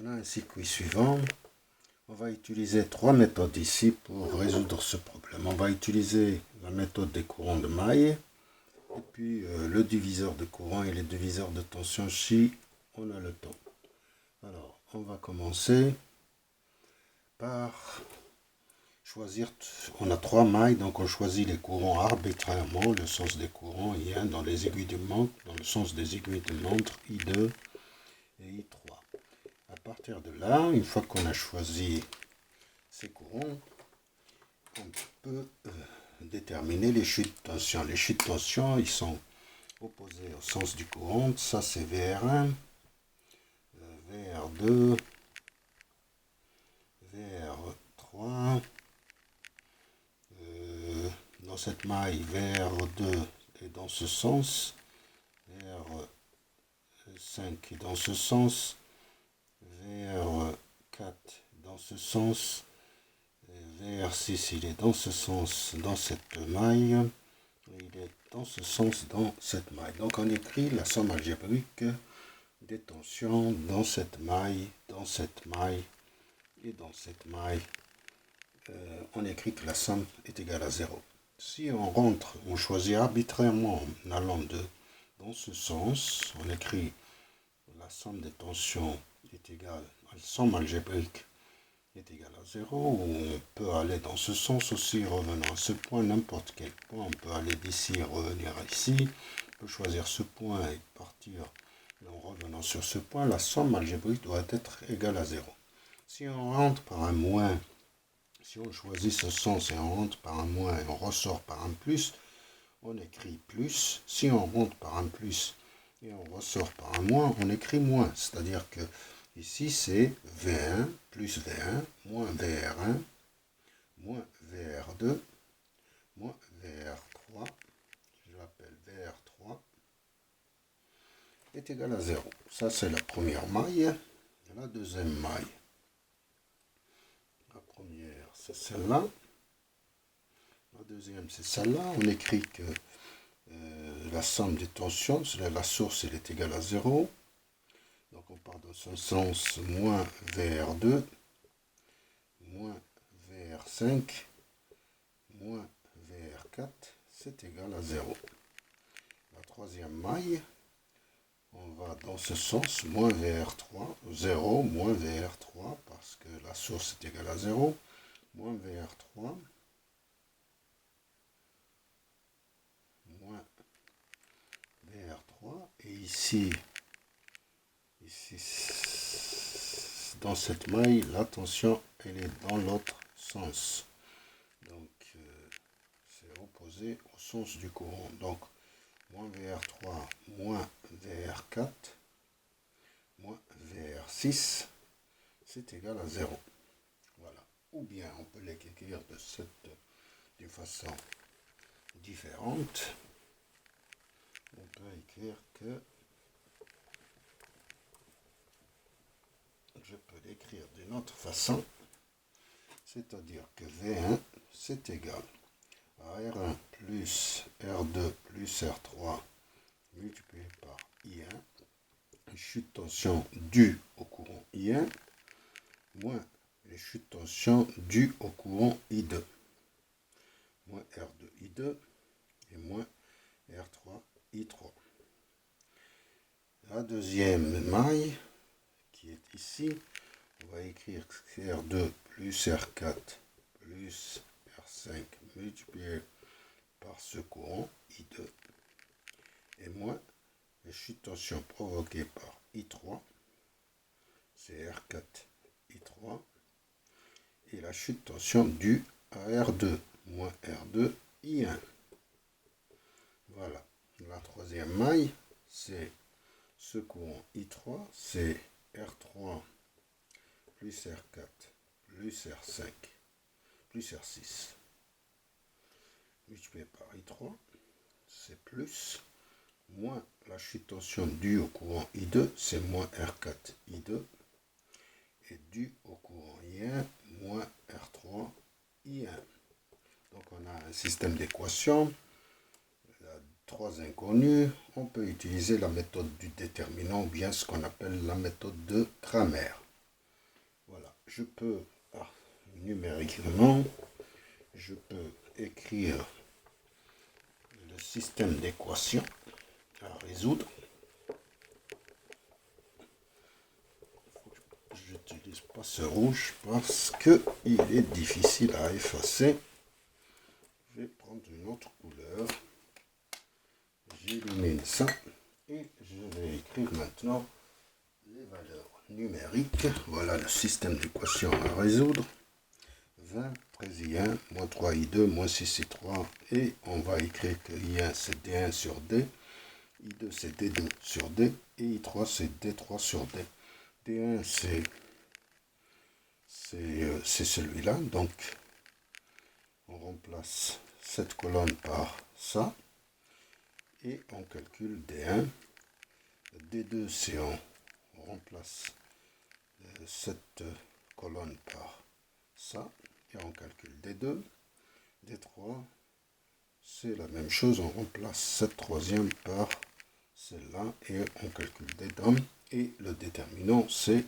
a un circuit suivant. On va utiliser trois méthodes ici pour résoudre ce problème. On va utiliser la méthode des courants de maille et puis le diviseur de courant et le diviseur de tension si on a le temps. Alors, on va commencer par choisir. On a trois mailles, donc on choisit les courants arbitrairement. Le sens des courants I1 dans les aiguilles de montre, dans le sens des aiguilles de montre I2 et I3. À partir de là, une fois qu'on a choisi ces courants, on peut déterminer les chutes de tension. Les chutes de tension, ils sont opposés au sens du courant. Ça, c'est VR1, VR2, VR3. Dans cette maille, VR2 est dans ce sens, VR5 est dans ce sens, VR4 dans ce sens, VR6 il est dans ce sens dans cette maille, et il est dans ce sens dans cette maille. Donc on écrit la somme algébrique des tensions dans cette maille et dans cette maille. On écrit que la somme est égale à 0. Si on rentre, on choisit arbitrairement en allant dans ce sens, on écrit la somme des tensions est égale, la somme algébrique est égale à 0, ou on peut aller dans ce sens aussi, revenant à ce point, n'importe quel point, on peut aller d'ici et revenir ici, on peut choisir ce point et partir, et en revenant sur ce point, la somme algébrique doit être égale à 0. Si on rentre par un moins, si on choisit ce sens et on rentre par un moins et on ressort par un plus, on écrit plus. Si on rentre par un plus et on ressort par un moins, on écrit moins. C'est-à-dire que ici c'est V1 plus V1 moins VR1 moins VR2 moins VR3, je l'appelle VR3, est égal à 0. Ça c'est la première maille. La deuxième maille. La première c'est celle-là. La deuxième c'est celle-là. On écrit que la somme des tensions, c'est la source, elle est égale à 0. Donc on part dans ce sens, moins VR2, moins VR5, moins VR4, c'est égal à 0. La troisième maille, on va dans ce sens, moins VR3, 0, moins VR3, parce que la source est égale à 0, moins VR3, moins VR3, et ici, dans cette maille, la tension, elle est dans l'autre sens. Donc, c'est opposé au sens du courant. Donc, moins VR3, moins VR4, moins VR6, c'est égal à 0. Voilà. Ou bien, on peut l'écrire d'une façon différente. On peut écrire que je peux l'écrire d'une autre façon, c'est-à-dire que V1 c'est égal à R1 plus R2 plus R3 multiplié par I1, les chutes de tension dues au courant I1, moins les chutes de tension dues au courant I2, moins R2 I2 et moins R3 I3. La deuxième maille qui est ici, on va écrire R2 plus R4 plus R5 multiplié par ce courant I2 et moins les chutes de tension provoquées par I3, c'est R4 I3, et la chute de tension due à R2 moins R2 I1. Voilà, la troisième maille, c'est ce courant I3, c'est R3 plus R4 plus R5 plus R6 multiplié par I3, c'est plus, moins la chute de tension due au courant I2, c'est moins R4 I2, et due au courant I1, moins R3 I1. Donc on a un système d'équations, trois inconnus. On peut utiliser la méthode du déterminant ou bien ce qu'on appelle la méthode de Cramer. je peux, numériquement, je peux écrire le système d'équations à résoudre. Je n'utilise pas ce rouge parce qu'il est difficile à effacer. Je vais prendre une autre couleur. J'élimine ça et je vais écrire maintenant les valeurs numériques. Voilà le système d'équations à résoudre. 20 près I1, moins 3I2, moins 6I3. Et on va écrire que I1 c'est D1 sur D. I2 c'est D2 sur D. Et I3 c'est D3 sur D. D1 c'est celui-là. Donc on remplace cette colonne par ça. Et on calcule D1. D2 c'est on remplace cette colonne par ça. Et on calcule D2. D3 c'est la même chose, on remplace cette troisième par celle-là et on calcule D'. Et le déterminant, c'est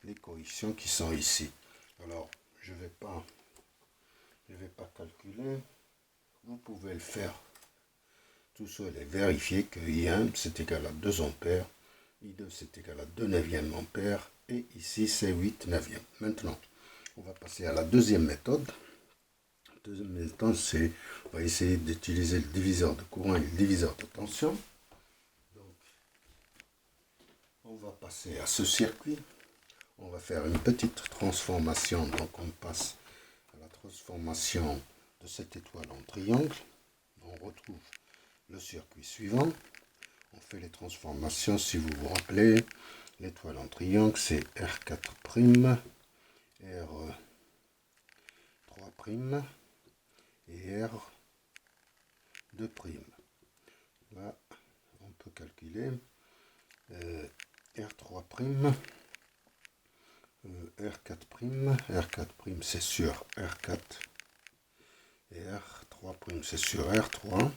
les coefficients qui sont ici. Alors, je ne vais pas calculer. Vous pouvez le faire tout seul et vérifier que I1 c'est égal à 2 ampères, I2 c'est égal à 2 neuvièmes ampères et ici c'est 8 neuvièmes. Maintenant, on va passer à la deuxième méthode. Deuxième méthode, c'est, on va essayer d'utiliser le diviseur de courant et le diviseur de tension. Donc, on va passer à ce circuit. On va faire une petite transformation. Donc, on passe à la transformation de cette étoile en triangle. On retrouve le circuit suivant. On fait les transformations. Si vous vous rappelez, l'étoile en triangle, c'est R4', R3'. Et R2'. Là, on peut calculer R3', R4', R4' c'est sur R4, et R3' c'est sur R3,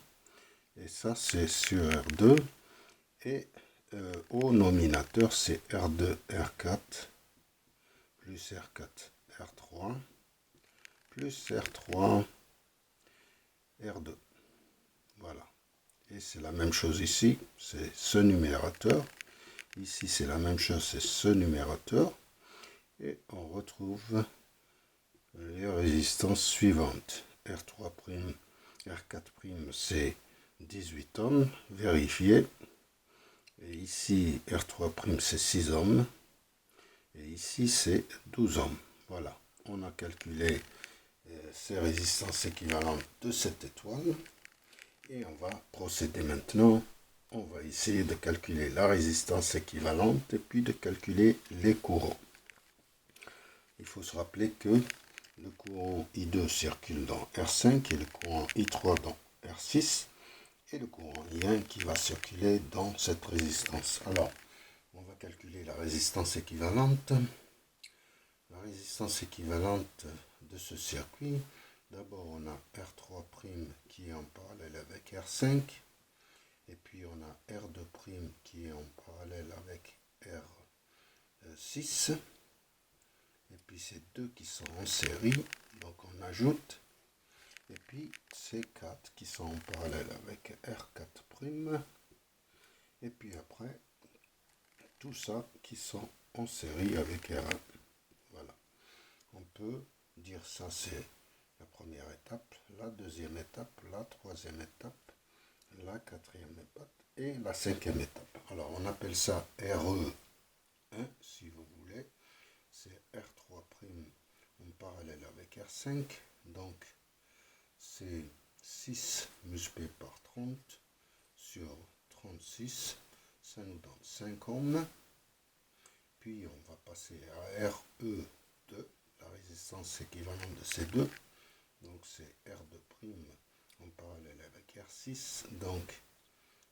et ça c'est sur R2, et au nominateur c'est R2, R4, plus R4, R3, plus R3, R2. Voilà. Et c'est la même chose ici, c'est ce numérateur. Ici, c'est la même chose, c'est ce numérateur. Et on retrouve les résistances suivantes. R3', R4', c'est 18 ohms, vérifié. Et ici, R3', c'est 6 ohms. Et ici, c'est 12 ohms. Voilà, on a calculé ces résistances équivalentes de cette étoile. Et on va procéder maintenant. On va essayer de calculer la résistance équivalente et puis de calculer les courants. Il faut se rappeler que le courant I2 circule dans R5 et le courant I3 dans R6 et le courant I1 qui va circuler dans cette résistance. Alors, on va calculer la résistance équivalente. La résistance équivalente de ce circuit, d'abord on a R3' qui est en parallèle avec R5, et puis on a R2' qui est en parallèle avec R6, et puis ces deux qui sont en série, donc on ajoute, et puis ces 4 qui sont en parallèle avec R4', et puis après tout ça qui sont en série avec R1. Voilà. On peut dire ça c'est la première étape, la deuxième étape, la troisième étape, la quatrième étape et la cinquième étape. Alors on appelle ça RE1 si vous voulez. C'est R3' en parallèle avec R5. Donc c'est 6 multiplié par 30 sur 36. Ça nous donne 5 ohms. Puis on va passer à RE2. La résistance équivalente de ces deux. Donc c'est R2' en parallèle avec R6. Donc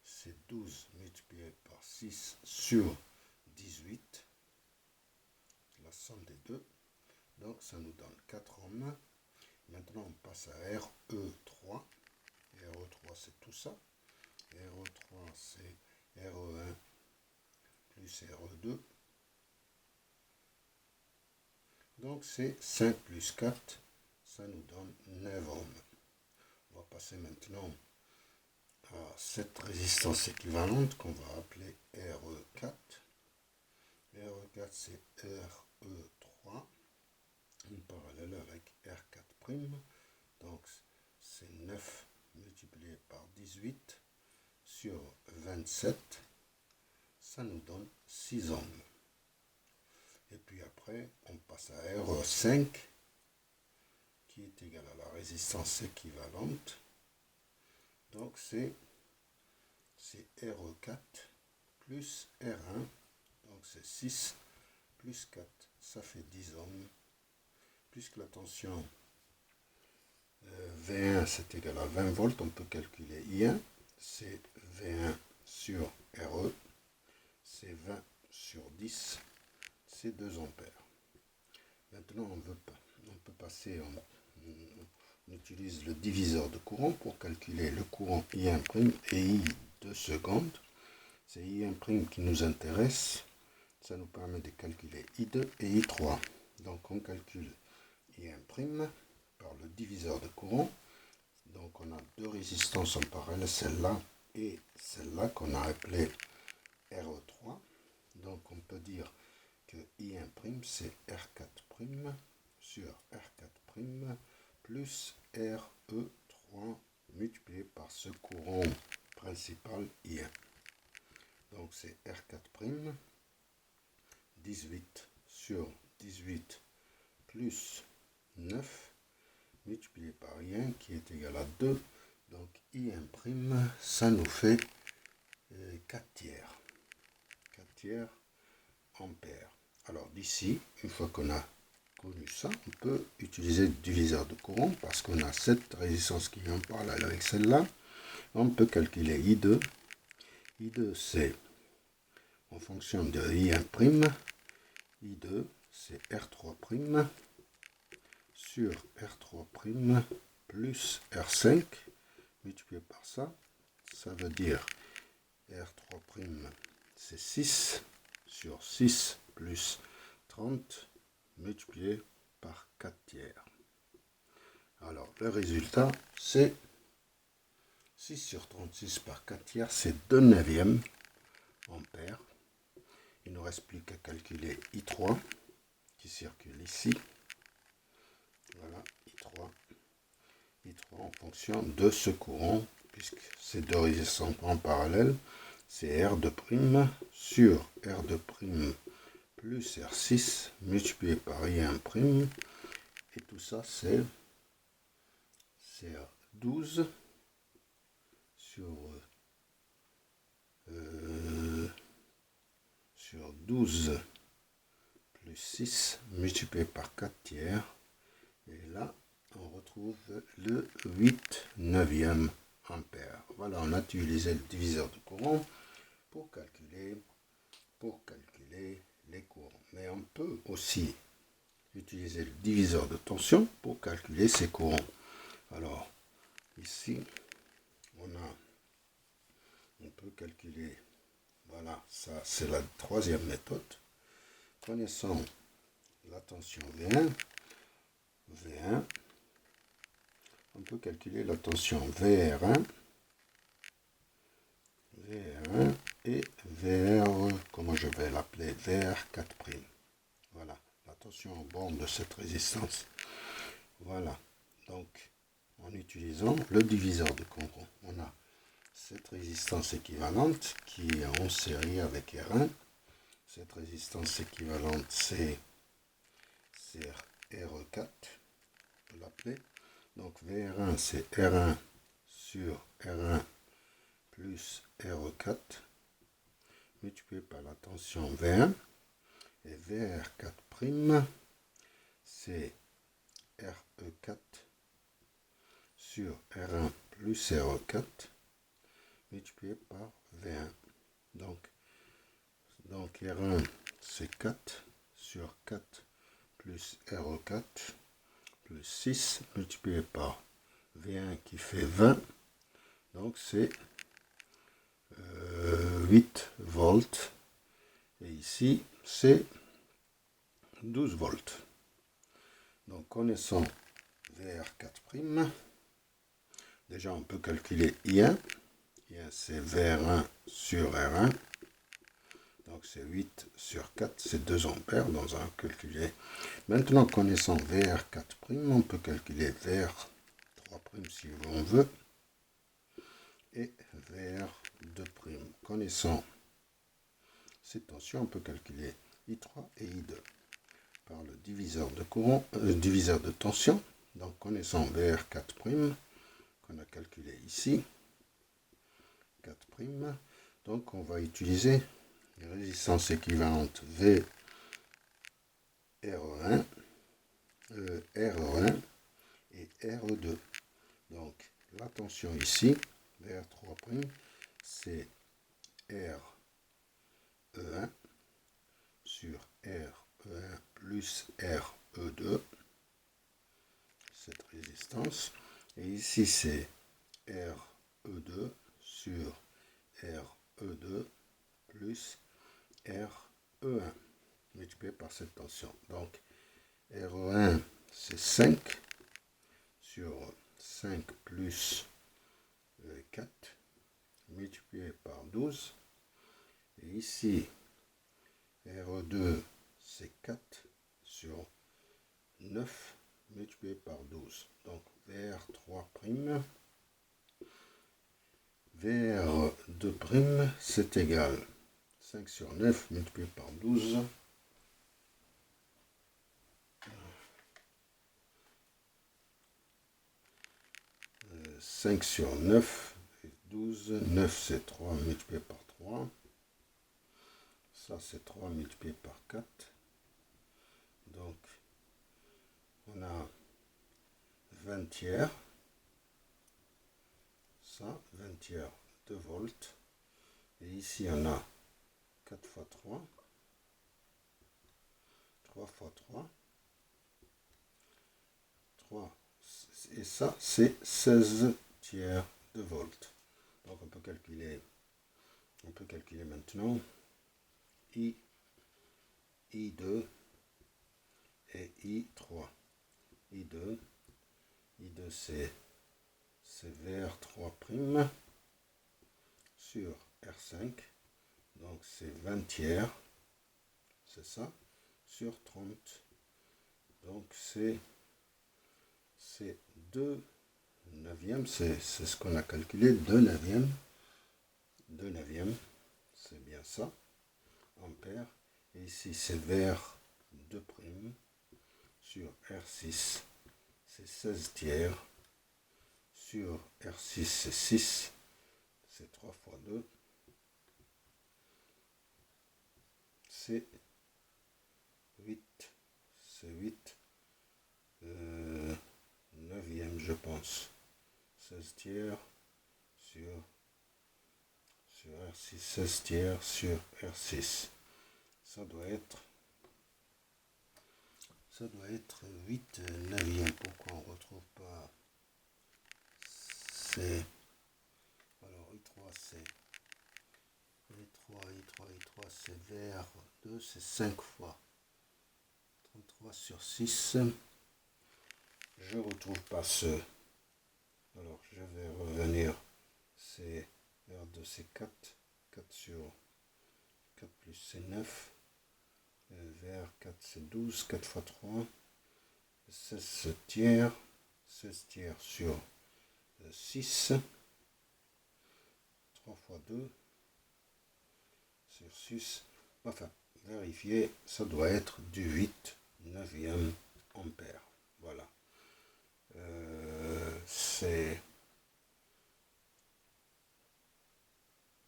c'est 12 multiplié par 6 sur 18. La somme des deux. Donc ça nous donne 4 ohms. Maintenant on passe à RE3. RE3 c'est tout ça. RE3 c'est RE1 plus RE2. Donc c'est 5 plus 4, ça nous donne 9 ohms. On va passer maintenant à cette résistance équivalente qu'on va appeler RE4. RE4 c'est RE3, en parallèle avec R4'. Donc c'est 9 multiplié par 18 sur 27, ça nous donne 6 ohms. Et puis après, on passe à RE5, qui est égal à la résistance équivalente. Donc c'est RE4 plus R1, donc c'est 6 plus 4, ça fait 10 ohms. Puisque la tension V1 c'est égal à 20 volts, on peut calculer I1, c'est V1 sur RE, c'est 20 sur 10, c'est 2 ampères. Maintenant on peut passer, on utilise le diviseur de courant pour calculer le courant I1' et I2 secondes. C'est I1' qui nous intéresse, ça nous permet de calculer I2 et I3. Donc on calcule I1' par le diviseur de courant. Donc on a deux résistances en parallèle, celle-là et celle-là qu'on a appelée RE3. Donc on peut dire que I1' c'est R4' sur R4' plus RE3 multiplié par ce courant principal I1. Donc c'est R4', 18 sur 18 plus 9 multiplié par I1 qui est égal à 2. Donc I1', ça nous fait 4 tiers. 4 tiers ampères. Alors d'ici, une fois qu'on a connu ça, on peut utiliser le diviseur de courant parce qu'on a cette résistance qui est en parallèle avec celle-là. On peut calculer I2. I2 c'est en fonction de I1'. I2 c'est R3' sur R3' plus R5 multiplié par ça. Ça veut dire R3' c'est 6 sur 6 plus 30 multiplié par 4 tiers. Alors le résultat c'est 6 sur 36 par 4 tiers, c'est 2 neuvièmes ampères. Il ne nous reste plus qu'à calculer I3 qui circule ici. Voilà, I3 en fonction de ce courant, puisque ces deux résistances en parallèle, c'est R2' sur R2' plus R6 multiplié par I1', et tout ça c'est 12 sur 12 plus 6 multiplié par 4 tiers, et là on retrouve le 8 neuvième ampère. Voilà, on a utilisé le diviseur de courant pour calculer les courants. Mais on peut aussi utiliser le diviseur de tension pour calculer ces courants. Alors ici on peut calculer, voilà, ça c'est la troisième méthode. Connaissant la tension V1, on peut calculer la tension VR1 et VR, comment je vais l'appeler, VR4'. Voilà, la tension en borne de cette résistance. Voilà, donc en utilisant le diviseur de courant, on a cette résistance équivalente qui est en série avec R1. Cette résistance équivalente, c'est RE4, on peut l'appeler. Donc VR1, c'est R1 sur R1 plus RE4 multiplié par la tension V1. Et VR4', c'est RE4 sur R1 plus RE4 multiplié par V1. Donc R1 c'est 4 sur 4 plus RE4 plus 6 multiplié par V1 qui fait 20. Donc c'est 8 volts. Et ici c'est 12 volts. Donc, connaissant VR4', déjà on peut calculer I1. I1 c'est VR1 sur R1. Donc c'est 8 sur 4, c'est 2 ampères dans un calculé. Maintenant, connaissant VR4', on peut calculer VR3' si on veut. Et VR2'. Connaissant ces tensions, on peut calculer I3 et I2 par le diviseur de courant, diviseur de tension. Donc connaissant VR4', qu'on a calculé ici, 4', donc on va utiliser les résistances équivalentes VR1, R1 et R2. Donc la tension ici, VR3', c'est RE1 sur RE1 plus RE2, cette résistance. Et ici, c'est RE2 sur RE2 plus RE1 multiplié par cette tension. Donc, RE1, c'est 5 sur 5 plus 4 multiplié par 12. Et ici, RE2, c'est 4 sur 9 multiplié par 12. Donc, VR3', VR2', c'est égal 5 sur 9 multiplié par 12. 5 sur 9, 12, 9 c'est 3 multiplié par 3. Ça c'est 3 multiplié par 4. Donc on a 20 tiers. Ça, 20 tiers de volts. Et ici on a 4 fois 3. 3 fois 3. 3. Et ça c'est 16 tiers de volts. Donc on peut calculer maintenant I2 et I3. I2 c'est VR3' sur R5. Donc c'est 20 tiers. C'est ça. Sur 30. Donc c'est 2 neuvièmes. C'est ce qu'on a calculé. 2 neuvièmes. 2 neuvièmes. C'est bien ça. Ampères. Et ici c'est VR2' sur R6. C'est 16 tiers. Sur R6 c'est 6. C'est 3 fois 2. C'est 8. C'est 8 neuvième je pense. 16 tiers sur R6. 16 tiers sur R6. Ça doit être 8 neuvième. Pourquoi on ne retrouve pas? C'est alors I3 c'est I3 c'est VR2 c'est 5 fois 33 sur 6. Je retrouve pas ce. Alors je vais revenir. C'est R2 c'est 4. 4 sur 4 plus c'est 9. VR4 c'est 12. 4 fois 3. 16 tiers. 16 tiers sur 6. 3 fois 2 sur 6. Enfin, vérifier, ça doit être du 8 neuvième ampère. Voilà.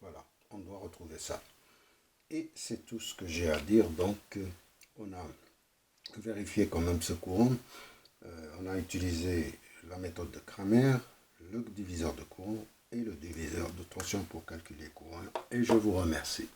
Voilà, on doit retrouver ça. Et c'est tout ce que j'ai à dire. Donc, on a vérifié quand même ce courant. On a utilisé la méthode de Cramer, le diviseur de courant et le diviseur de tension pour calculer le courant. Et je vous remercie.